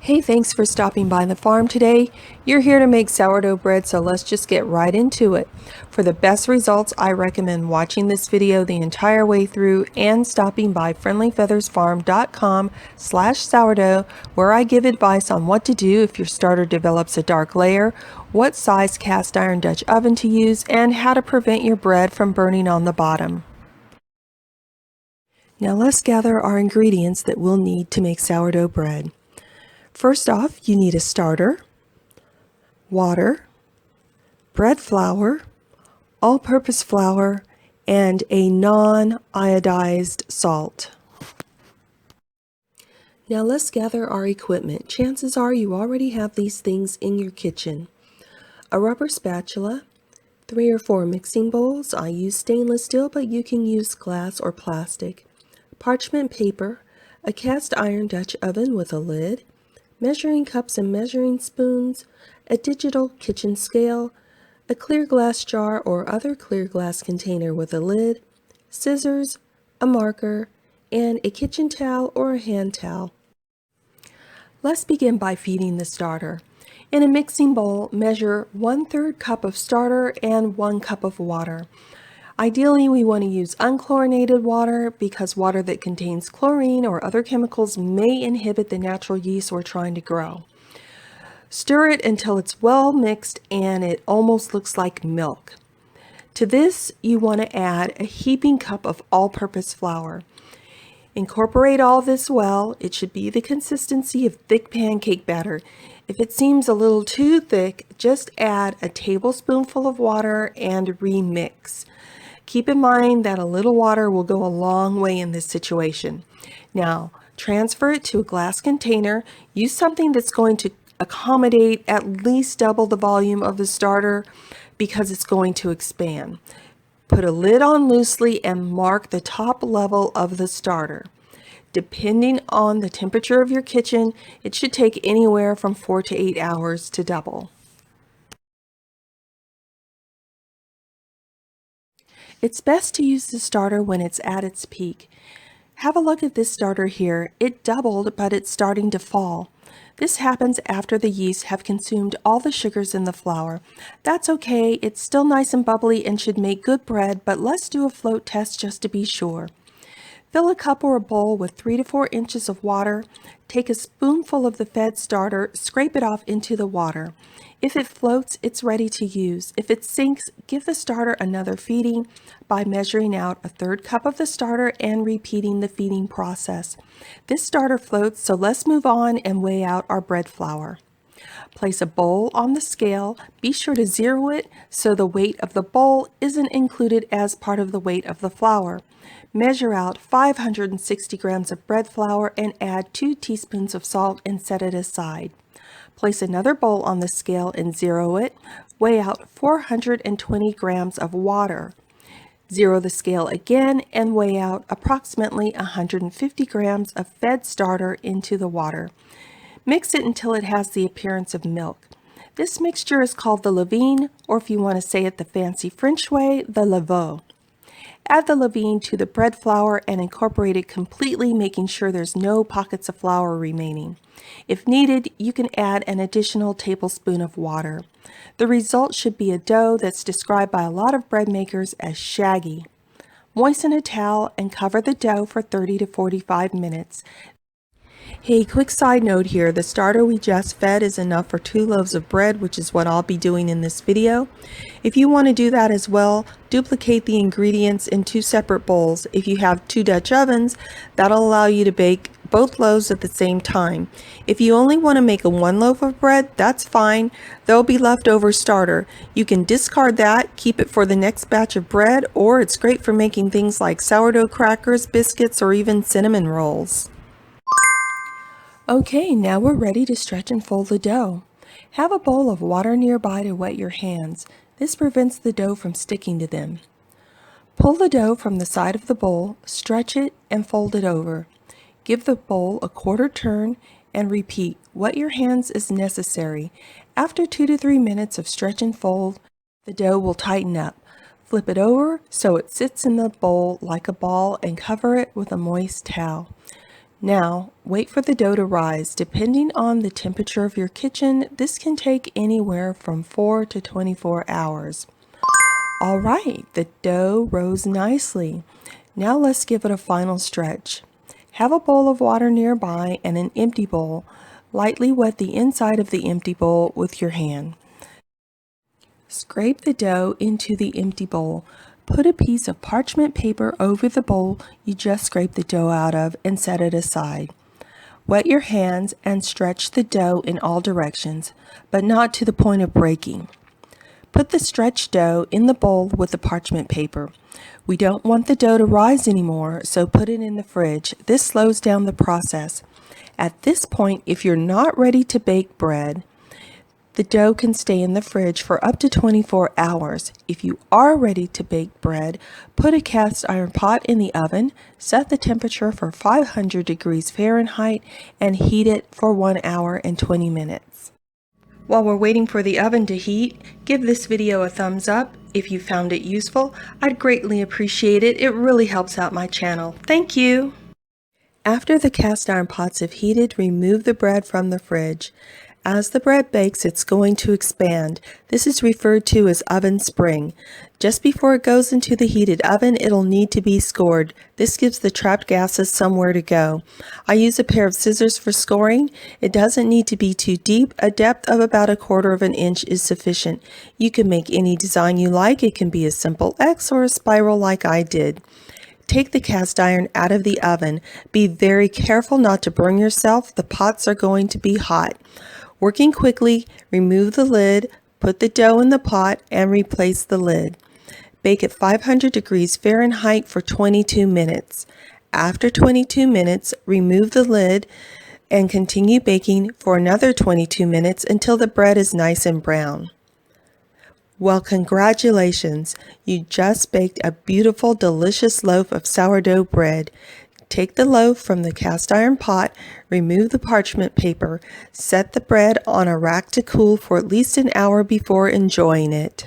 Hey, thanks for stopping by the farm today. You're here to make sourdough bread, so let's just get right into it. For the best results, I recommend watching this video the entire way through and stopping by friendlyfeathersfarm.com/sourdough, where I give advice on what to do if your starter develops a dark layer, what size cast iron Dutch oven to use, and how to prevent your bread from burning on the bottom. Now let's gather our ingredients that we'll need to make sourdough bread. First off, you need a starter, water, bread flour, all-purpose flour, and a non-iodized salt. Now let's gather our equipment. Chances are you already have these things in your kitchen. A rubber spatula, 3 or 4 mixing bowls. I use stainless steel, but you can use glass or plastic. Parchment paper, a cast iron Dutch oven with a lid, measuring cups and measuring spoons, a digital kitchen scale, a clear glass jar or other clear glass container with a lid, scissors, a marker, and a kitchen towel or a hand towel. Let's begin by feeding the starter. In a mixing bowl, measure 1/3 cup of starter and 1 cup of water. Ideally, we want to use unchlorinated water because water that contains chlorine or other chemicals may inhibit the natural yeast we're trying to grow. Stir it until it's well mixed and it almost looks like milk. To this, you want to add a heaping cup of all-purpose flour. Incorporate all this well. It should be the consistency of thick pancake batter. If it seems a little too thick, just add a tablespoonful of water and remix. Keep in mind that a little water will go a long way in this situation. Now, transfer it to a glass container. Use something that's going to accommodate at least double the volume of the starter because it's going to expand. Put a lid on loosely and mark the top level of the starter. Depending on the temperature of your kitchen, it should take anywhere from 4 to 8 hours to double. It's best to use the starter when it's at its peak. Have a look at this starter here. It doubled, but it's starting to fall. This happens after the yeast have consumed all the sugars in the flour. That's okay, it's still nice and bubbly and should make good bread, but let's do a float test just to be sure. Fill a cup or a bowl with 3 to 4 inches of water. Take a spoonful of the fed starter, scrape it off into the water. If it floats, it's ready to use. If it sinks, give the starter another feeding by measuring out 1/3 cup of the starter and repeating the feeding process. This starter floats, so let's move on and weigh out our bread flour. Place a bowl on the scale. Be sure to zero it so the weight of the bowl isn't included as part of the weight of the flour. Measure out 560 grams of bread flour and add 2 teaspoons of salt and set it aside. Place another bowl on the scale and zero it. Weigh out 420 grams of water. Zero the scale again and weigh out approximately 150 grams of fed starter into the water. Mix it until it has the appearance of milk. This mixture is called the levain, or if you want to say it the fancy French way, the levain. Add the levain to the bread flour and incorporate it completely, making sure there's no pockets of flour remaining. If needed, you can add an additional tablespoon of water. The result should be a dough that's described by a lot of bread makers as shaggy. Moisten a towel and cover the dough for 30 to 45 minutes. Hey, quick side note here, the starter we just fed is enough for 2 loaves of bread, which is what I'll be doing in this video. If you want to do that as well, duplicate the ingredients in 2 separate bowls. If you have 2 Dutch ovens, that'll allow you to bake both loaves at the same time. If you only want to make a 1 loaf of bread, that's fine. There'll be leftover starter. You can discard that, keep it for the next batch of bread, or it's great for making things like sourdough crackers, biscuits, or even cinnamon rolls. Okay, now we're ready to stretch and fold the dough. Have a bowl of water nearby to wet your hands. This prevents the dough from sticking to them. Pull the dough from the side of the bowl, stretch it, and fold it over. Give the bowl a quarter turn and repeat. Wet your hands as necessary. After 2 to 3 minutes of stretch and fold, the dough will tighten up. Flip it over so it sits in the bowl like a ball and cover it with a moist towel. Now, wait for the dough to rise. Depending on the temperature of your kitchen, this can take anywhere from 4 to 24 hours. All right, the dough rose nicely. Now let's give it a final stretch. Have a bowl of water nearby and an empty bowl. Lightly wet the inside of the empty bowl with your hand. Scrape the dough into the empty bowl. Put a piece of parchment paper over the bowl you just scraped the dough out of and set it aside. Wet your hands and stretch the dough in all directions, but not to the point of breaking. Put the stretched dough in the bowl with the parchment paper. We don't want the dough to rise anymore, so put it in the fridge. This slows down the process. At this point, if you're not ready to bake bread, the dough can stay in the fridge for up to 24 hours. If you are ready to bake bread, put a cast iron pot in the oven, set the temperature for 500 degrees Fahrenheit, and heat it for 1 hour and 20 minutes. While we're waiting for the oven to heat, give this video a thumbs up. If you found it useful, I'd greatly appreciate it. It really helps out my channel. Thank you. After the cast iron pots have heated, remove the bread from the fridge. As the bread bakes, it's going to expand. This is referred to as oven spring. Just before it goes into the heated oven, it'll need to be scored. This gives the trapped gases somewhere to go. I use a pair of scissors for scoring. It doesn't need to be too deep. A depth of about 1/4 of an inch is sufficient. You can make any design you like. It can be a simple X or a spiral like I did. Take the cast iron out of the oven. Be very careful not to burn yourself. The pots are going to be hot. Working quickly, remove the lid, put the dough in the pot, and replace the lid. Bake at 500 degrees Fahrenheit for 22 minutes. After 22 minutes, remove the lid and continue baking for another 22 minutes until the bread is nice and brown. Well, congratulations! You just baked a beautiful, delicious loaf of sourdough bread. Take the loaf from the cast iron pot, remove the parchment paper, set the bread on a rack to cool for at least an hour before enjoying it.